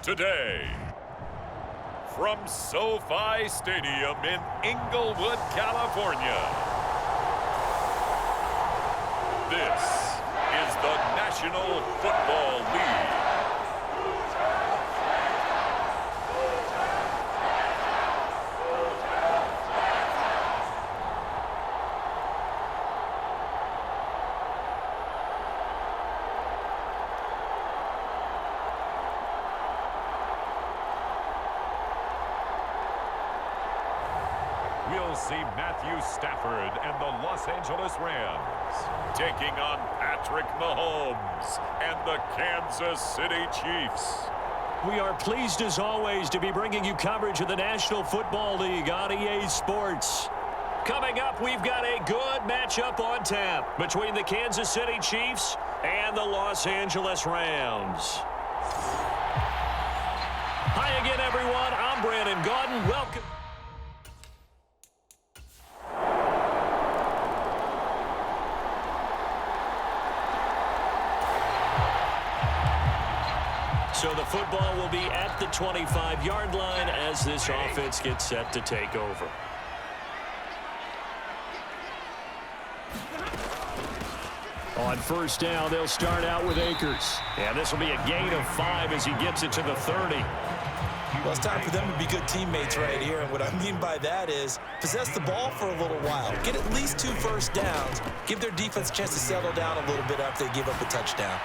Today, from SoFi Stadium in Inglewood, California, this is the National Football League. We'll see Matthew Stafford and the Los Angeles Rams taking on Patrick Mahomes and the Kansas City Chiefs. We are pleased as always to be bringing you coverage of the National Football League on EA Sports. Coming up, we've got a good matchup on tap between the Kansas City Chiefs and the Los Angeles Rams. Hi again, everyone. I'm Brandon Gaudin. Welcome. So the football will be at the 25-yard line as this offense gets set to take over. On first down, they'll start out with Akers. And this will be a gain of 5 as he gets it to the 30. Well, it's time for them to be good teammates right here. And what I mean by that is possess the ball for a little while. Get at least 2 first downs. Give their defense a chance to settle down a little bit after they give up a touchdown.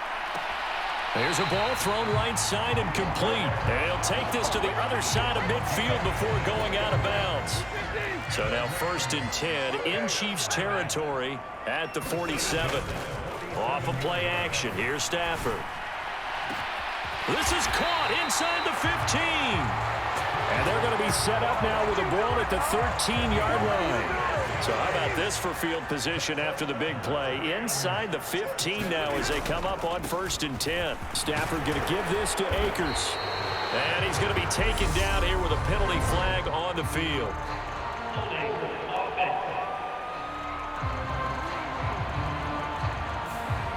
There's a ball thrown right side and complete. They'll take this to the other side of midfield before going out of bounds. So now 1st and 10 in Chiefs territory at the 47. Off of play action. Here's Stafford. This is caught inside the 15. And they're going to be set up now with a ball at the 13-yard line. So how about this for field position after the big play? Inside the 15 now as they come up on 1st and 10. Stafford going to give this to Akers. And he's going to be taken down here with a penalty flag on the field.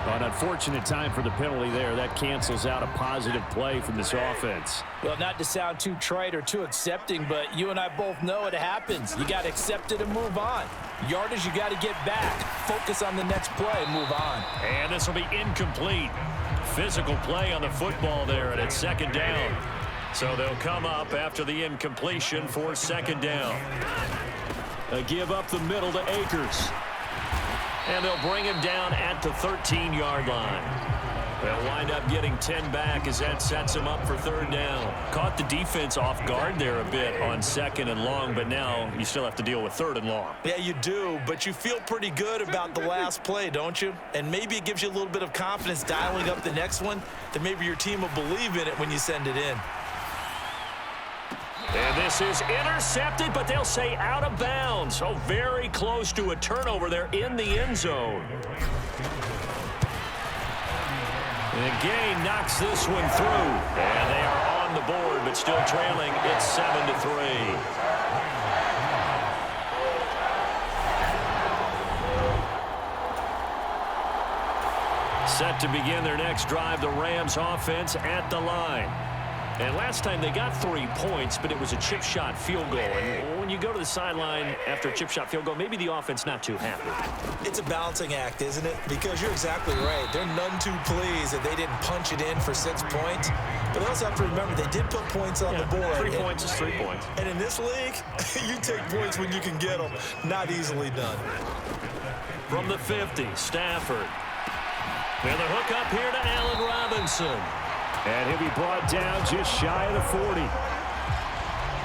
An unfortunate time for the penalty there. That cancels out a positive play from this offense. Well, not to sound too trite or too accepting, but you and I both know it happens. You got to accept it and move on. Yardage, you got to get back. Focus on the next play and move on. And this will be incomplete. Physical play on the football there, and it's 2nd down. So they'll come up after the incompletion for 2nd down. They give up the middle to Akers. And they'll bring him down at the 13-yard line. They'll wind up getting 10 back as that sets him up for 3rd down. Caught the defense off guard there a bit on 2nd and long, but now you still have to deal with 3rd and long. Yeah, you do, but you feel pretty good about the last play, don't you? And maybe it gives you a little bit of confidence dialing up the next one that maybe your team will believe in it when you send it in. And this is intercepted, but they'll say out of bounds. So very close to a turnover there in the end zone. And Gay knocks this one through. And they are on the board, but still trailing. It's 7-3. Set to begin their next drive, the Rams offense at the line. And last time they got 3 points, but it was a chip shot field goal. And when you go to the sideline after a chip shot field goal, maybe the offense not too happy. It's a balancing act, isn't it? Because you're exactly right. They're none too pleased that they didn't punch it in for 6 points. But they also have to remember they did put points on the board. 3 points is 3 points. And in this league, you take points when you can get them. Not easily done. From the 50, Stafford. And the hook up here to Allen Robinson. And he'll be brought down just shy of the 40.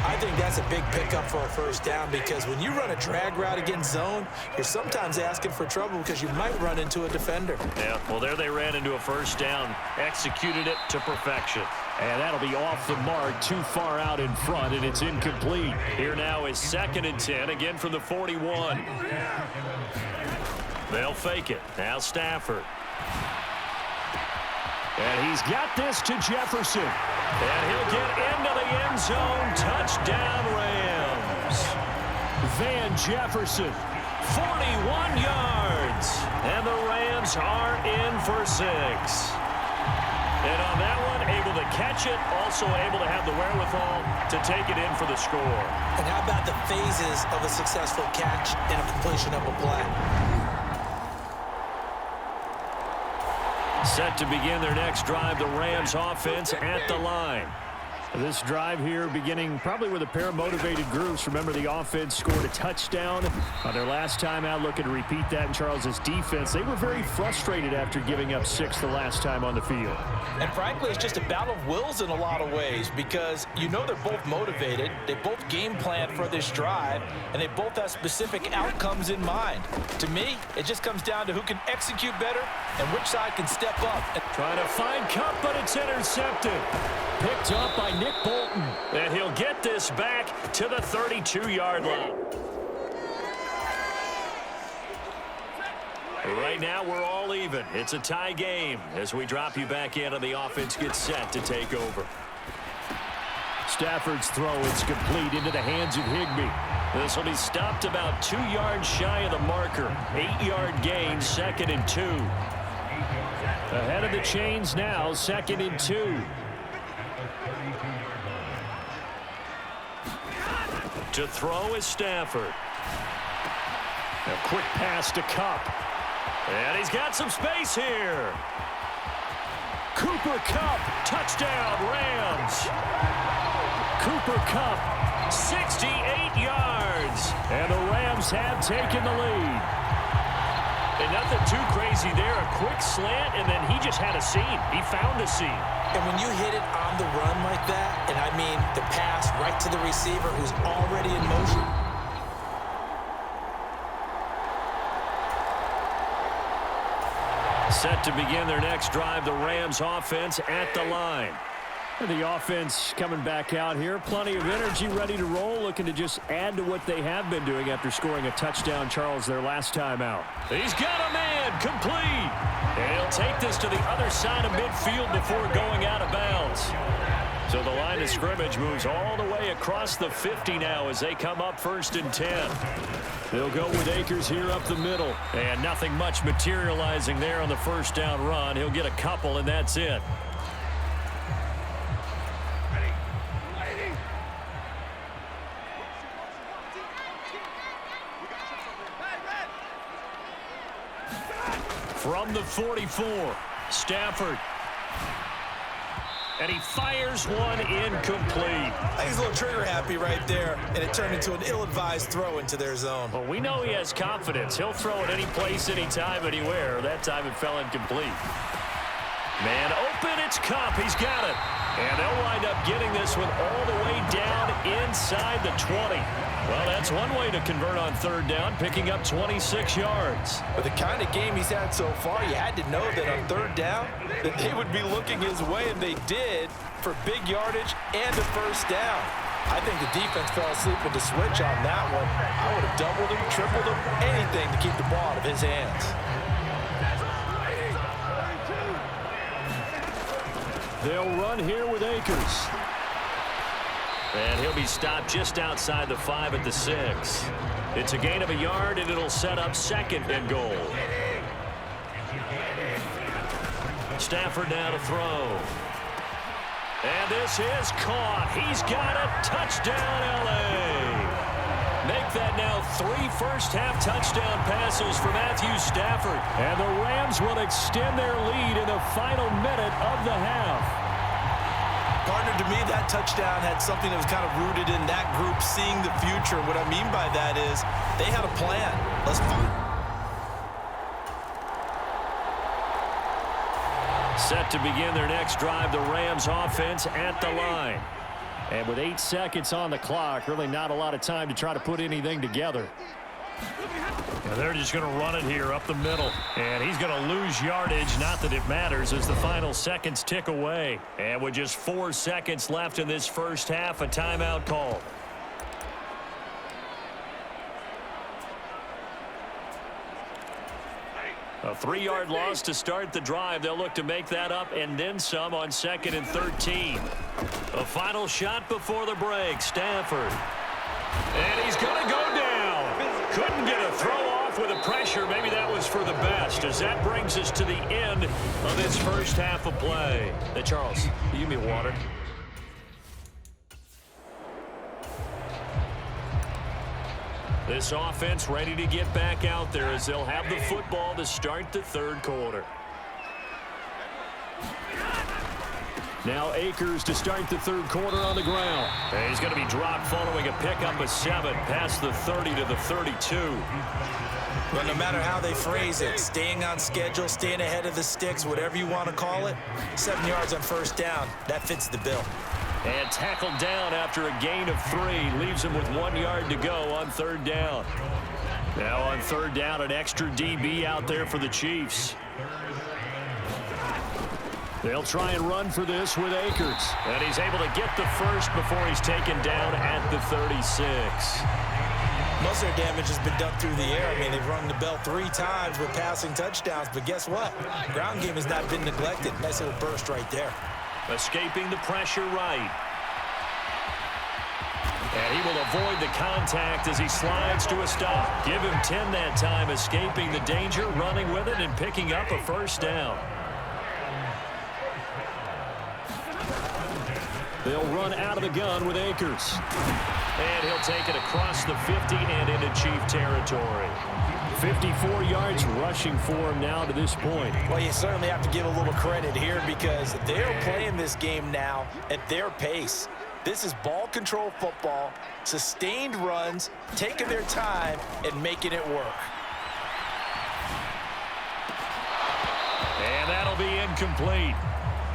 I think that's a big pickup for a first down because when you run a drag route against zone, you're sometimes asking for trouble because you might run into a defender. Yeah, well, there they ran into a first down, executed it to perfection. And that'll be off the mark, too far out in front, and it's incomplete. Here now is 2nd and 10, again from the 41. They'll fake it. Now Stafford. And he's got this to Jefferson. And he'll get into the end zone. Touchdown, Rams. Van Jefferson, 41 yards. And the Rams are in for 6. And on that one, able to catch it, also able to have the wherewithal to take it in for the score. And how about the phases of a successful catch and a completion of a play? Set to begin their next drive, the Rams offense at the line. This drive here beginning probably with a pair of motivated groups. Remember, the offense scored a touchdown on their last time out, looking to repeat that in Charles's defense. They were very frustrated after giving up 6 the last time on the field. And frankly, it's just a battle of wills in a lot of ways because you know they're both motivated, they both game plan for this drive, and they both have specific outcomes in mind. To me, it just comes down to who can execute better and which side can step up. Trying to find Cup, but it's intercepted. Picked up by Nick Bolton. And he'll get this back to the 32-yard line. Right now, we're all even. It's a tie game as we drop you back in and the offense gets set to take over. Stafford's throw is complete into the hands of Higbee. This will be stopped about 2 yards shy of the marker. 8-yard gain, 2nd and 2. Ahead of the chains now, 2nd and 2. To throw is Stafford. A quick pass to Cup. And he's got some space here. Cooper Kupp, touchdown, Rams. Cooper Kupp, 68 yards. And the Rams have taken the lead. And nothing too crazy there. A quick slant, and then he just had a seam. He found a seam. And when you hit it on the run like that, and I mean the pass right to the receiver who's already in motion. Set to begin their next drive, the Rams offense at the line. And the offense coming back out here. Plenty of energy, ready to roll, looking to just add to what they have been doing after scoring a touchdown, Charles, their last time out. He's got a man, complete. And he'll take this to the other side of midfield before going out of bounds. So the line of scrimmage moves all the way across the 50 now as they come up 1st and 10. They'll go with Akers here up the middle. And nothing much materializing there on the first down run. He'll get a couple, and that's it. From the 44, Stafford. And he fires one incomplete. I think he's a little trigger happy right there, and it turned into an ill-advised throw into their zone. Well, we know he has confidence. He'll throw it any place, anytime, anywhere. That time it fell incomplete. Man open, it's Kupp. He's got it. And they'll wind up getting this one all the way down inside the 20. Well, that's one way to convert on 3rd down, picking up 26 yards. With the kind of game he's had so far, you had to know that on 3rd down, that they would be looking his way, and they did, for big yardage and a first down. I think the defense fell asleep with the switch on that one. I would have doubled him, tripled him, anything to keep the ball out of his hands. They'll run here with Akers. And he'll be stopped just outside the 5 at the 6. It's a gain of a yard, and it'll set up 2nd and goal. Stafford now to throw. And this is caught. He's got it. Touchdown, L.A. Make that now 3 first-half touchdown passes for Matthew Stafford. And the Rams will extend their lead in the final minute of the half. Partner, to me, that touchdown had something that was kind of rooted in that group seeing the future. What I mean by that is they had a plan. Let's find. Set to begin their next drive, the Rams offense at the line. And with 8 seconds on the clock, really not a lot of time to try to put anything together. Now they're just going to run it here up the middle. And he's going to lose yardage. Not that it matters as the final seconds tick away. And with just 4 seconds left in this first half, a timeout call. A 3-yard loss to start the drive. They'll look to make that up and then some on 2nd and 13. A final shot before the break. Stafford. And he's going to go down. Couldn't get a throw off with the pressure. Maybe that was for the best, as that brings us to the end of this first half of play. Hey, Charles, you give me water. This offense ready to get back out there as they'll have the football to start the third quarter. Now Akers to start the third quarter on the ground. And he's going to be dropped following a pickup of 7 past the 30 to the 32. But no matter how they phrase it, staying on schedule, staying ahead of the sticks, whatever you want to call it, 7 yards on first down, that fits the bill. And tackled down after a gain of 3. Leaves him with 1 yard to go on third down. Now on third down, an extra DB out there for the Chiefs. They'll try and run for this with Akers. And he's able to get the first before he's taken down at the 36. Most of their damage has been done through the air. I mean, they've rung the bell 3 times with passing touchdowns. But guess what? Ground game has not been neglected. Nice little burst right there. Escaping the pressure right. And he will avoid the contact as he slides to a stop. Give him 10 that time, escaping the danger, running with it, and picking up a first down. They'll run out of the gun with Akers. And he'll take it across the 50 and into Chief territory. 54 yards rushing for him now to this point. Well, you certainly have to give a little credit here because they're playing this game now at their pace. This is ball control football, sustained runs, taking their time and making it work. And that'll be incomplete.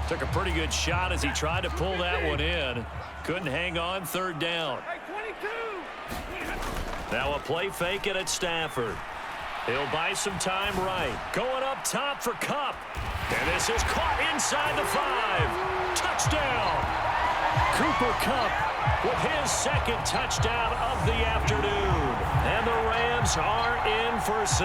Took a pretty good shot as he tried to pull that one in. Couldn't hang on third down. Now a play fake it at Stafford. He'll buy some time right. Going up top for Kupp. And this is caught inside the 5. Touchdown. Cooper Kupp with his second touchdown of the afternoon. And the Rams are in for 6.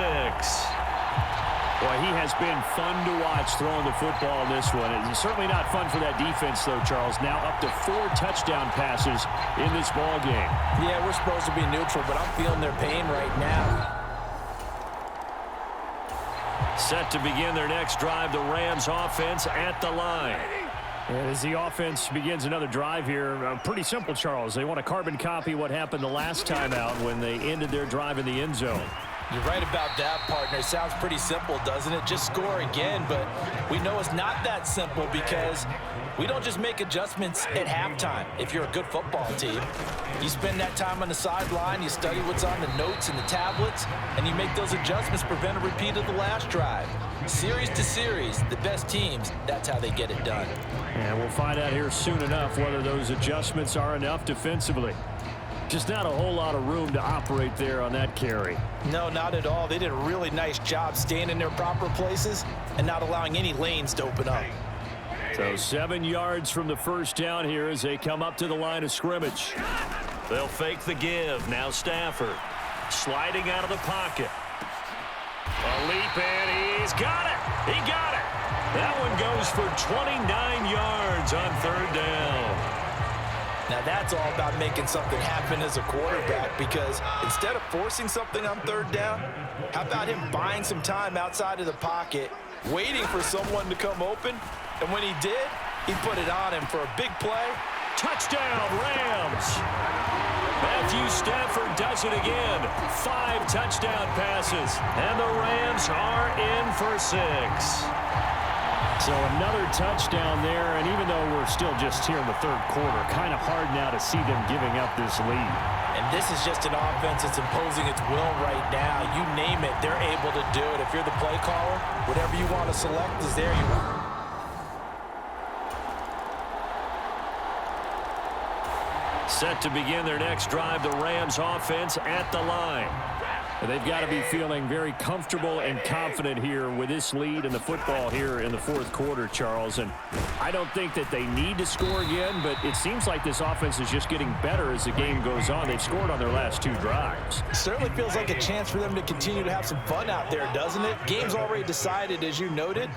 Boy, he has been fun to watch throwing the football in this one. It's certainly not fun for that defense, though, Charles. Now up to 4 touchdown passes in this ball game. Yeah, we're supposed to be neutral, but I'm feeling their pain right now. Set to begin their next drive, the Rams offense at the line. And as the offense begins another drive here, pretty simple, Charles. They want to carbon copy what happened the last time out when they ended their drive in the end zone. You're right about that, partner. Sounds pretty simple, doesn't it? Just score again, but we know it's not that simple because we don't just make adjustments at halftime. If you're a good football team, you spend that time on the sideline, you study what's on the notes and the tablets, and you make those adjustments, prevent a repeat of the last drive. Series to series, the best teams, that's how they get it done. And we'll find out here soon enough whether those adjustments are enough defensively. Just not a whole lot of room to operate there on that carry. No, not at all. They did a really nice job staying in their proper places and not allowing any lanes to open up. So 7 yards from the first down here as they come up to the line of scrimmage. They'll fake the give. Now Stafford sliding out of the pocket. A leap, and he's got it. He got it. That one goes for 29 yards on third down. Now that's all about making something happen as a quarterback, because instead of forcing something on third down, how about him buying some time outside of the pocket, waiting for someone to come open, and when he did, he put it on him for a big play. Touchdown, Rams. Matthew Stafford does it again. 5 touchdown passes, and the Rams are in for 6. So another touchdown there, and even though we're still just here in the third quarter, kind of hard now to see them giving up this lead. And this is just an offense that's imposing its will right now. You name it, they're able to do it. If you're the play caller, whatever you want to select is there. Set to begin their next drive, the Rams offense at the line. They've got to be feeling very comfortable and confident here with this lead in the football here in the fourth quarter, Charles. And I don't think that they need to score again, but it seems like this offense is just getting better as the game goes on. They've scored on their last 2 drives. Certainly feels like a chance for them to continue to have some fun out there, doesn't it? Game's already decided, as you noted,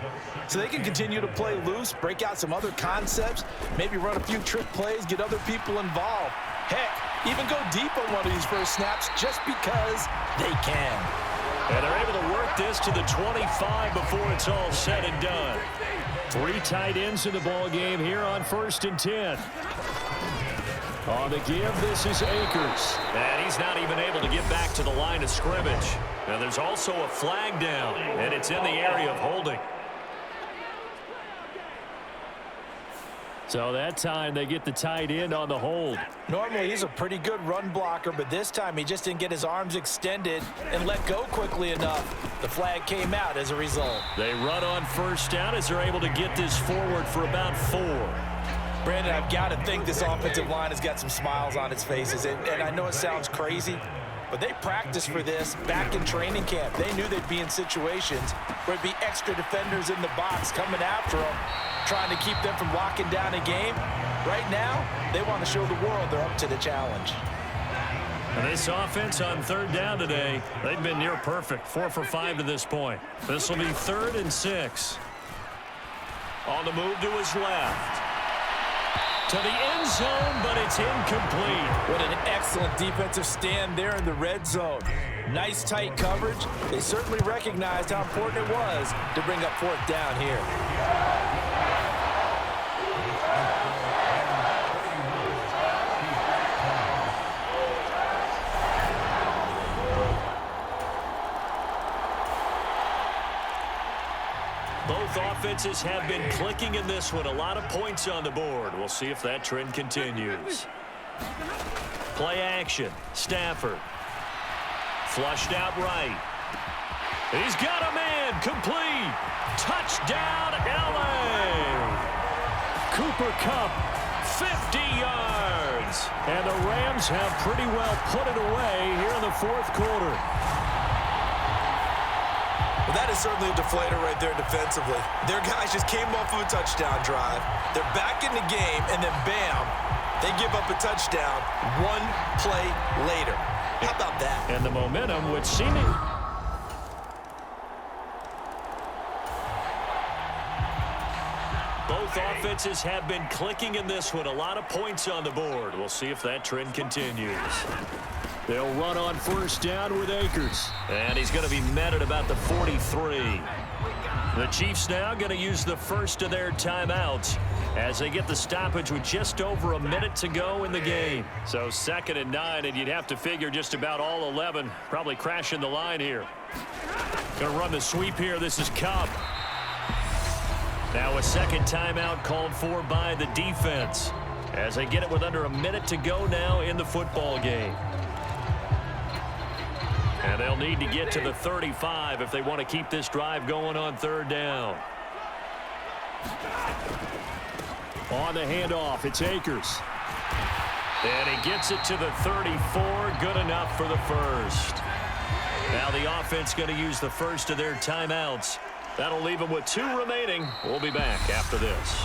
so they can continue to play loose, break out some other concepts, maybe run a few trick plays, get other people involved. Heck, even go deep on one of these first snaps just because they can. And they're able to work this to the 25 before it's all said and done. 3 tight ends in the ball game here on 1st and 10. On the give, this is Akers. And he's not even able to get back to the line of scrimmage. Now there's also a flag down, and it's in the area of holding. So that time they get the tight end on the hold. Normally he's a pretty good run blocker, but this time he just didn't get his arms extended and let go quickly enough. The flag came out as a result. They run on 1st down as they're able to get this forward for about 4. Brandon, I've got to think this offensive line has got some smiles on its faces. And I know it sounds crazy, but they practiced for this back in training camp. They knew they'd be in situations where it'd be extra defenders in the box coming after them, trying to keep them from locking down a game. Right now, they want to show the world they're up to the challenge. And this offense on 3rd down today, they've been near perfect. 4 for 5 to this point. This will be 3rd and 6. On the move to his left. To the end zone, but it's incomplete. What an excellent defensive stand there in the red zone. Nice tight coverage. They certainly recognized how important it was to bring up 4th down here. Both offenses have been clicking in this one. A lot of points on the board. We'll see if that trend continues. Play action. Stafford. Flushed out right. He's got a man. Complete. Touchdown, L.A. Cooper Kupp, 50 yards. and the Rams have pretty well put it away here in the fourth quarter. Well, that is certainly a deflator right there defensively. Their guys just came off of a touchdown drive. They're back in the game, and then bam, they give up a touchdown 1 play later. How about that? And the momentum would seemingly... Both offenses have been clicking in this one. A lot of points on the board. We'll see if that trend continues. They'll run on first down with Akers. And he's going to be met at about the 43. The Chiefs now going to use the first of their timeouts as they get the stoppage with just over a minute to go in the game. So 2nd and 9, and you'd have to figure just about all 11 probably crashing the line here. Going to run the sweep here. This is Kupp. Now a second timeout called for by the defense as they get it with under a minute to go now in the football game. And they'll need to get to the 35 if they want to keep this drive going on 3rd down. On the handoff, it's Akers. And he gets it to the 34. Good enough for the first. Now the offense going to use the first of their timeouts. That'll leave them with 2 remaining. We'll be back after this.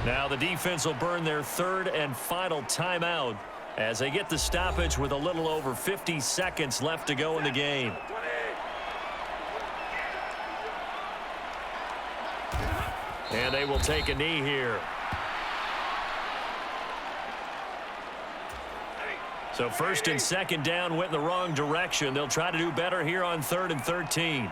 Now the defense will burn their 3rd and final timeout as they get the stoppage with a little over 50 seconds left to go in the game. And they will take a knee here. So 1st and 2nd down went in the wrong direction. They'll try to do better here on 3rd and 13.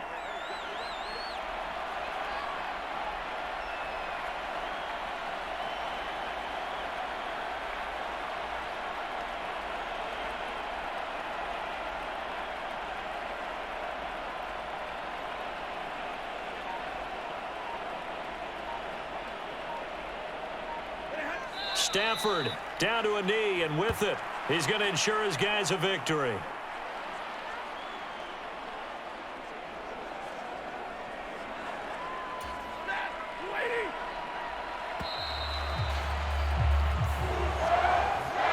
Stafford down to a knee, and with it, he's going to ensure his guys a victory.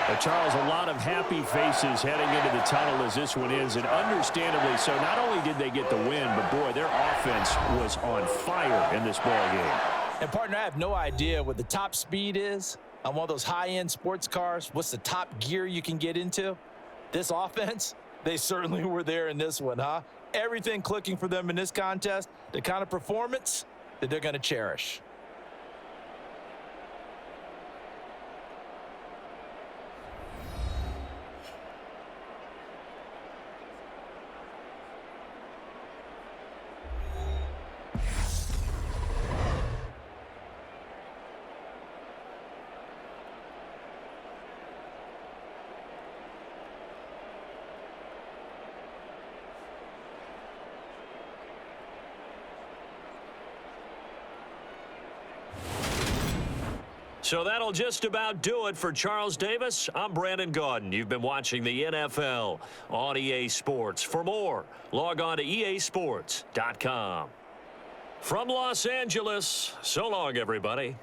A Charles, a lot of happy faces heading into the tunnel as this one ends, and understandably so. Not only did they get the win, but, boy, their offense was on fire in this ball game. And, partner, I have no idea what the top speed is on one of those high-end sports cars. What's the top gear you can get into? This offense, they certainly were there in this one, huh? Everything clicking for them in this contest, the kind of performance that they're going to cherish. So that'll just about do it for Charles Davis. I'm Brandon Gaudin. You've been watching the NFL on EA Sports. For more, log on to easports.com. From Los Angeles, so long, everybody.